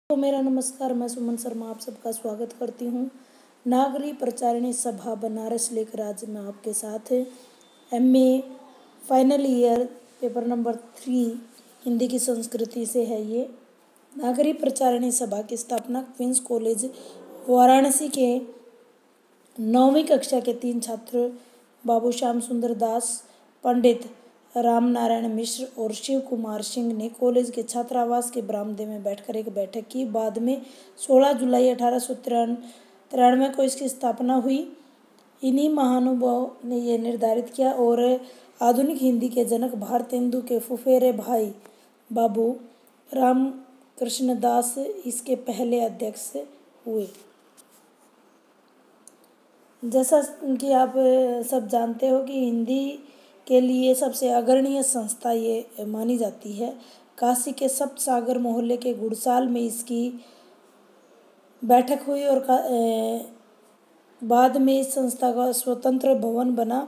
तो मेरा नमस्कार, मैं सुमन शर्मा आप सबका स्वागत करती हूँ। नागरी प्रचारिणी सभा बनारस लेकर आज मैं आपके साथ MA final year paper number 3 Hindi की संस्कृति से है। ये नागरी प्रचारिणी सभा की स्थापना क्वींस कॉलेज वाराणसी के 9वीं कक्षा के 3 छात्र बाबू श्याम सुंदर दास, पंडित राम नारायण मिश्र और शिव कुमार सिंह ने कॉलेज के छात्रावास के बरामदे में बैठकर एक बैठक की। बाद में 16 जुलाई 1893 को इसकी स्थापना हुई। इन्हीं महानुभाव ने यह निर्धारित किया और आधुनिक हिंदी के जनक भारतेंदु के फुफेरे भाई बाबू राम कृष्ण दास इसके पहले अध्यक्ष हुए। जैसा कि आप सब जानते हो कि हिंदी के लिए सबसे अग्रणीय संस्था ये मानी जाती है। काशी के सप्त सागर मोहल्ले के गुड़साल में इसकी बैठक हुई और बाद में इस संस्था का स्वतंत्र भवन बना।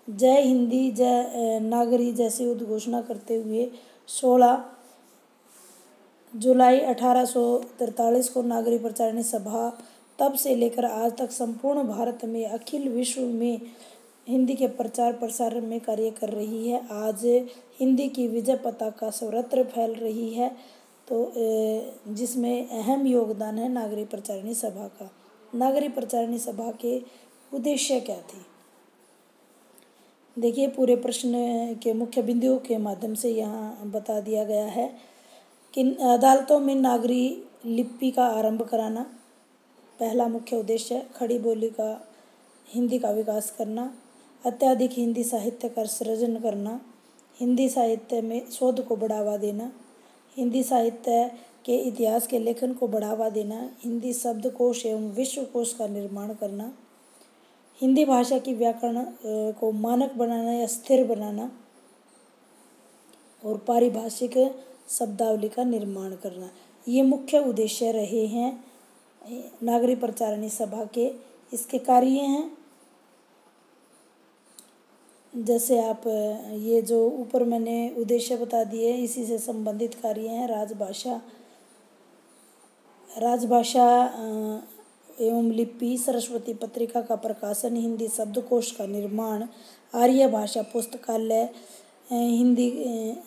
जय हिंदी जय नागरी जैसी उद्घोषणा करते हुए 16 जुलाई 1843 को नागरी प्रचारिणी सभा तब से लेकर आज तक संपूर्ण भारत में अखिल विश्व में हिंदी के प्रचार प्रसार में कार्य कर रही है। आज हिंदी की विजय पताका सर्वत्र फैल रही है, तो जिसमें अहम योगदान है नागरी प्रचारिणी सभा का। नागरी प्रचारिणी सभा के उद्देश्य क्या थे, देखिए पूरे प्रश्न के मुख्य बिंदुओं के माध्यम से यहाँ बता दिया गया है कि अदालतों में नागरी लिपि का आरंभ कराना पहला मुख्य उद्देश्य। खड़ी बोली का हिंदी का विकास करना, अत्यधिक हिंदी साहित्य का सृजन करना, हिंदी साहित्य में शोध को बढ़ावा देना, हिंदी साहित्य के इतिहास के लेखन को बढ़ावा देना, हिंदी शब्दकोश एवं विश्वकोश का निर्माण करना, हिंदी भाषा की व्याकरण को मानक बनाना या स्थिर बनाना और पारिभाषिक शब्दावली का निर्माण करना। ये मुख्य उद्देश्य रहे हैं नागरी प्रचारिणी सभा के। इसके कार्य हैं, जैसे आप ये जो ऊपर मैंने उद्देश्य बता दिए इसी से संबंधित कार्य हैं। राजभाषा एवं लिपि, सरस्वती पत्रिका का प्रकाशन, हिंदी शब्दकोश का निर्माण, आर्य भाषा पुस्तकालय, हिंदी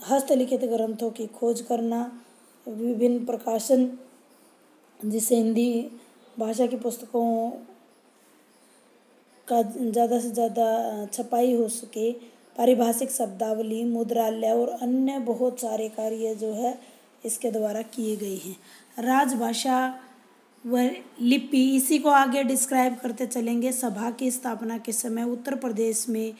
हस्तलिखित ग्रंथों की खोज करना, विभिन्न प्रकाशन जिससे हिंदी भाषा की पुस्तकों का ज़्यादा से ज़्यादा छपाई हो सके, पारिभाषिक शब्दावली, मुद्रालय और अन्य बहुत सारे कार्य जो है इसके द्वारा किए गए हैं। राजभाषा व लिपि, इसी को आगे डिस्क्राइब करते चलेंगे। सभा की स्थापना के समय उत्तर प्रदेश में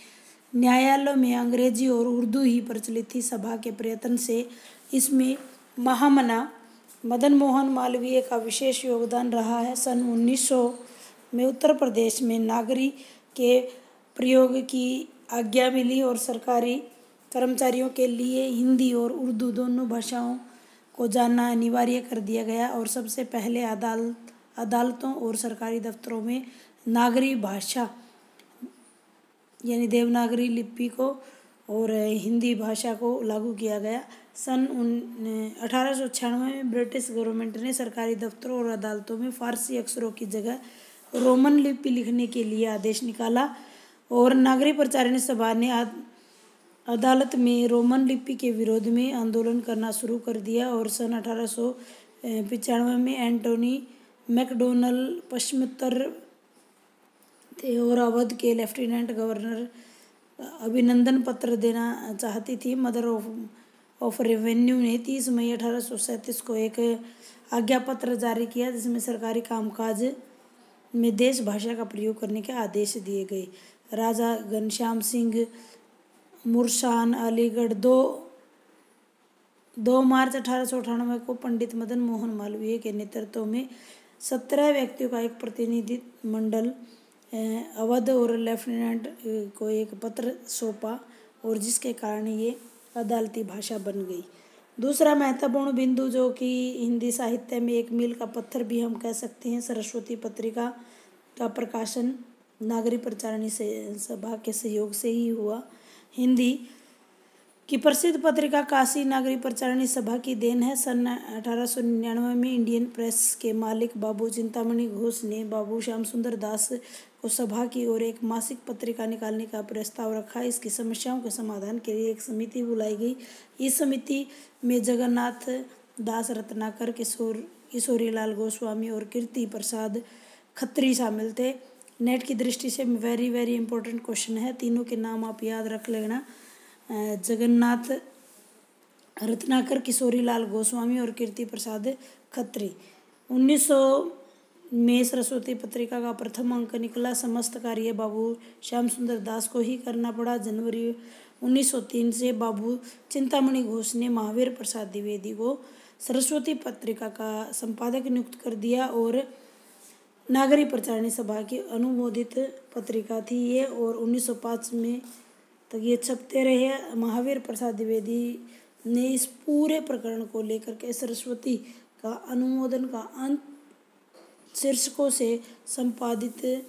न्यायालयों में अंग्रेजी और उर्दू ही प्रचलित थी। सभा के प्रयत्न से इसमें महामना मदन मोहन मालवीय का विशेष योगदान रहा है। सन 1900 में उत्तर प्रदेश में नागरी के प्रयोग की आज्ञा मिली और सरकारी कर्मचारियों के लिए हिंदी और उर्दू दोनों भाषाओं को जानना अनिवार्य कर दिया गया और सबसे पहले अदालतों और सरकारी दफ्तरों में नागरी भाषा यानी देवनागरी लिपि को और हिंदी भाषा को लागू किया गया। सन 1896 में ब्रिटिश गवर्नमेंट ने सरकारी दफ्तरों और अदालतों में फारसी अक्षरों की जगह रोमन लिपि लिखने के लिए आदेश निकाला और नागरी प्रचारिणी सभा ने अदालत में रोमन लिपि के विरोध में आंदोलन करना शुरू कर दिया और सन 1895 में एंटोनी मैकडोनल पश्चिमोत्तर थे और अवध के लेफ्टिनेंट गवर्नर अभिनंदन पत्र देना चाहती थी। मदर ऑफ रेवेन्यू ने 30 मई 1837 को एक आज्ञा पत्र जारी किया जिसमें सरकारी कामकाज में देश भाषा का प्रयोग करने के आदेश दिए गए। राजा घनश्याम सिंह मुरसान अलीगढ़ 2 मार्च 1898 को पंडित मदन मोहन मालवीय के नेतृत्व में 17 व्यक्तियों का एक प्रतिनिधि मंडल अवध और लेफ्टिनेंट को एक पत्र सौंपा और जिसके कारण ये अदालती भाषा बन गई। दूसरा महत्वपूर्ण बिंदु जो कि हिंदी साहित्य में एक मील का पत्थर भी हम कह सकते हैं, सरस्वती पत्रिका का प्रकाशन नागरी प्रचारिणी सभा के सहयोग से ही हुआ। हिंदी की प्रसिद्ध पत्रिका काशी नागरी प्रचारणी सभा की देन है। सन 1899 में इंडियन प्रेस के मालिक बाबू चिंतामणि घोष ने बाबू श्याम सुंदर दास को सभा की ओर एक मासिक पत्रिका निकालने का प्रस्ताव रखा। इसकी समस्याओं के समाधान के लिए एक समिति बुलाई गई। इस समिति में जगन्नाथ दास, रत्नाकर, किशोरीलाल गोस्वामी और कीर्ति प्रसाद खत्री शामिल थे। नेट की दृष्टि से वेरी वेरी इंपॉर्टेंट क्वेश्चन है, तीनों के नाम आप याद रख लेना, जगन्नाथ, रत्नाकर, किशोरीलाल गोस्वामी और कीर्ति प्रसाद खत्री। 1900 में सरस्वती पत्रिका का प्रथम अंक निकला। समस्त कार्य बाबू श्याम सुंदर दास को ही करना पड़ा। जनवरी 1903 से बाबू चिंतामणि घोष ने महावीर प्रसाद द्विवेदी को सरस्वती पत्रिका का संपादक नियुक्त कर दिया और नागरी प्रचारणी सभा की अनुमोदित पत्रिका थी ये, और 1905 में तक ये छपते रहे। महावीर प्रसाद द्विवेदी ने इस पूरे प्रकरण को लेकर के सरस्वती का अनुमोदन का अंत शीर्षकों से संपादित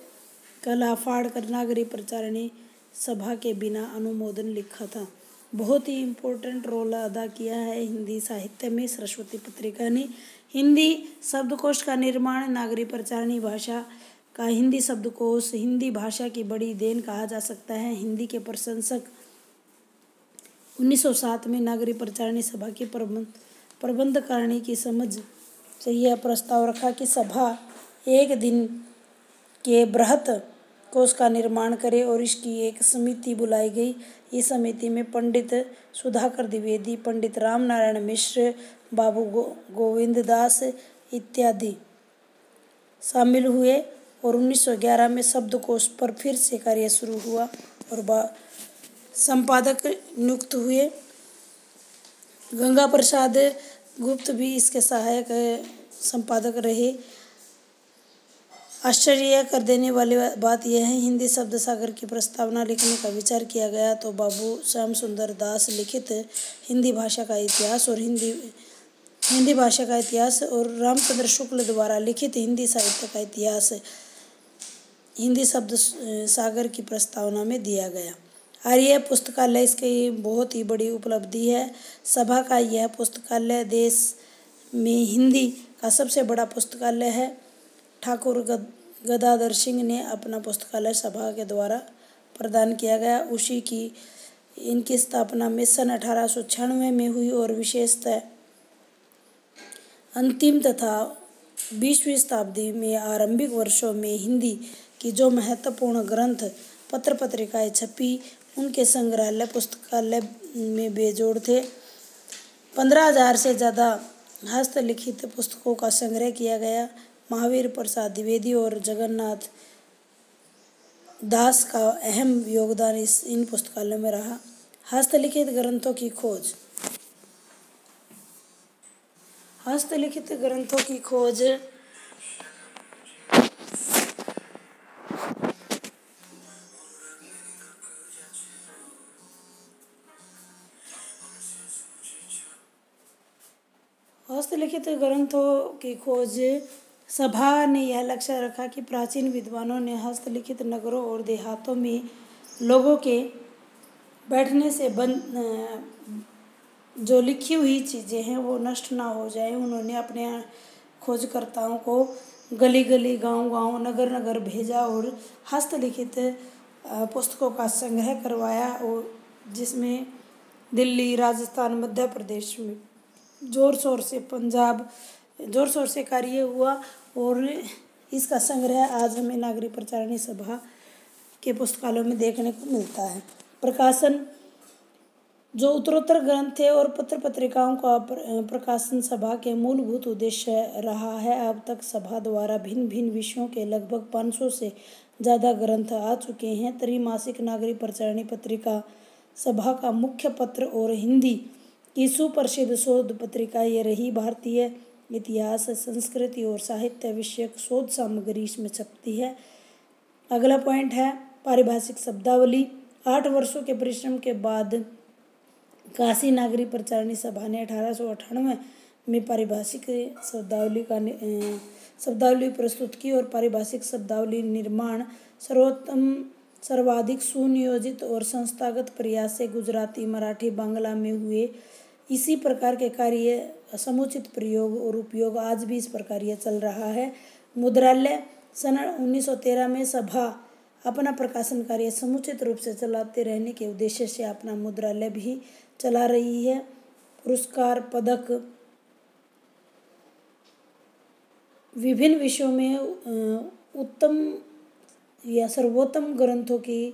कला फाड़ कर नागरी प्रचारणी सभा के बिना अनुमोदन लिखा था। बहुत ही इम्पोर्टेंट रोल अदा किया है हिंदी साहित्य में सरस्वती पत्रिका ने। हिंदी शब्दकोश का निर्माण, नागरी प्रचारणी भाषा का हिंदी शब्दकोश हिंदी भाषा की बड़ी देन कहा जा सकता है। हिंदी के प्रशंसक 1907 में नागरी प्रचारणी सभा की प्रबंधकारिणी की समझ से यह प्रस्ताव रखा कि सभा एक दिन के बृहत कोश का निर्माण करे और इसकी एक समिति बुलाई गई। इस समिति में पंडित सुधाकर द्विवेदी, पंडित राम नारायण मिश्र, बाबू गोविंद दास इत्यादि शामिल हुए और 1911 में शब्दकोश पर फिर से कार्य शुरू हुआ और संपादक नियुक्त हुए। गंगा प्रसाद गुप्त भी इसके सहायक संपादक रहे। आश्चर्य कर देने वाली बात यह है, हिंदी शब्द सागर की प्रस्तावना लिखने का विचार किया गया तो बाबू श्याम सुंदर दास लिखित हिंदी भाषा का इतिहास और रामचंद्र शुक्ल द्वारा लिखित हिंदी साहित्य का इतिहास हिंदी शब्द सागर की प्रस्तावना में दिया गया। आर्य पुस्तकालय इसकी बहुत ही बड़ी उपलब्धि है। सभा का यह पुस्तकालय देश में हिंदी का सबसे बड़ा पुस्तकालय है। ठाकुर गदाधर सिंह ने अपना पुस्तकालय सभा के द्वारा प्रदान किया गया। उसी की इनकी स्थापना में सन 1896 में हुई और विशेषतः अंतिम तथा 20वीं शताब्दी में आरंभिक वर्षों में हिंदी की जो महत्वपूर्ण ग्रंथ पत्र पत्रिकाएं छपी उनके संग्रहालय पुस्तकालय में बेजोड़ थे। 15,000 से ज़्यादा हस्तलिखित पुस्तकों का संग्रह किया गया। महावीर प्रसाद द्विवेदी और जगन्नाथ दास का अहम योगदान इन पुस्तकालयों में रहा। हस्तलिखित ग्रंथों की खोज। हस्तलिखित ग्रंथों की खोज हस्तलिखित ग्रंथों की खोज सभा ने यह लक्ष्य रखा कि प्राचीन विद्वानों ने हस्तलिखित नगरों और देहातों में लोगों के बैठने से जो लिखी हुई चीज़ें हैं वो नष्ट ना हो जाए। उन्होंने अपने खोजकर्ताओं को गली गली, गांव गांव, नगर नगर भेजा और हस्तलिखित पुस्तकों का संग्रह करवाया और जिसमें दिल्ली, राजस्थान, मध्य प्रदेश में जोर शोर से कार्य हुआ और इसका संग्रह आज हमें नागरी प्रचारणी सभा के पुस्तकालयों में देखने को मिलता है। प्रकाशन जो उत्तरोत्तर ग्रंथ थे और पत्र पत्रिकाओं का प्रकाशन सभा के मूलभूत उद्देश्य रहा है। अब तक सभा द्वारा भिन्न भिन्न विषयों के लगभग 500 से ज़्यादा ग्रंथ आ चुके हैं। त्रैमासिक नागरी प्रचारणी पत्रिका सभा का मुख्य पत्र और हिंदी की सुप्रसिद्ध शोध पत्रिका ये रही। भारतीय इतिहास, संस्कृति और साहित्य विषयक शोध सामग्री इसमें छपती है। अगला पॉइंट है पारिभाषिक शब्दावली। 8 वर्षों के परिश्रम के बाद काशी नागरी प्रचारणी सभा ने 1898 में पारिभाषिक शब्दावली प्रस्तुत की और पारिभाषिक शब्दावली निर्माण सर्वाधिक सुनियोजित और संस्थागत प्रयास से गुजराती, मराठी, बांग्ला में हुए इसी प्रकार के कार्य, समुचित प्रयोग और उपयोग आज भी इस प्रकार यह चल रहा है। मुद्रालय सन 1913 में सभा अपना प्रकाशन कार्य समुचित रूप से चलाते रहने के उद्देश्य से अपना मुद्रालय भी चला रही है। पुरस्कार, पदक, विभिन्न विषयों में उत्तम या सर्वोत्तम ग्रंथों की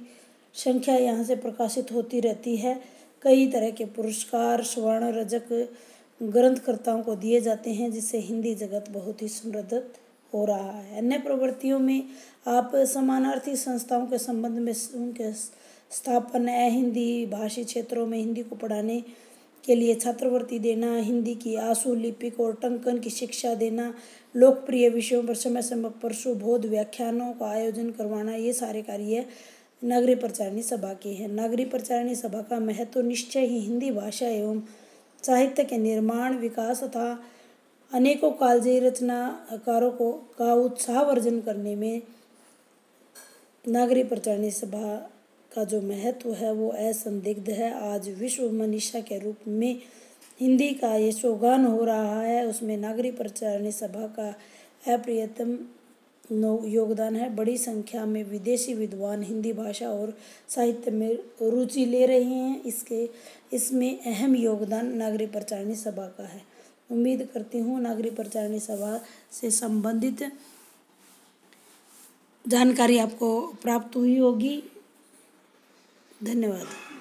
संख्या यहाँ से प्रकाशित होती रहती है। कई तरह के पुरस्कार स्वर्ण रजक ग्रंथकर्ताओं को दिए जाते हैं, जिससे हिंदी जगत बहुत ही समृद्ध हो रहा है। अन्य प्रवृत्तियों में आप समानार्थी संस्थाओं के संबंध में उनके स्थापना, हिंदी भाषी क्षेत्रों में हिंदी को पढ़ाने के लिए छात्रवृत्ति देना, हिंदी की आशु लिपिक और टंकन की शिक्षा देना, लोकप्रिय विषयों पर समय समय पर सुबोध व्याख्यानों का आयोजन करवाना, ये सारे कार्य नागरी प्रचारिणी सभा के हैं। नागरी प्रचारिणी सभा का महत्व निश्चय ही हिंदी भाषा एवं साहित्य के निर्माण, विकास तथा अनेकों कालजयी रचनाकारों का उत्साहवर्धन करने में नागरी प्रचारिणी सभा का जो महत्व है वो असंदिग्ध है। आज विश्व मनीषा के रूप में हिंदी का ये यशोगान हो रहा है, उसमें नागरी प्रचारिणी सभा का अप्रतिम योगदान है। बड़ी संख्या में विदेशी विद्वान हिंदी भाषा और साहित्य में रुचि ले रहे हैं, इसमें अहम योगदान नागरी प्रचारिणी सभा का है। उम्मीद करती हूँ नागरी प्रचारिणी सभा से संबंधित जानकारी आपको प्राप्त हुई होगी। धन्यवाद।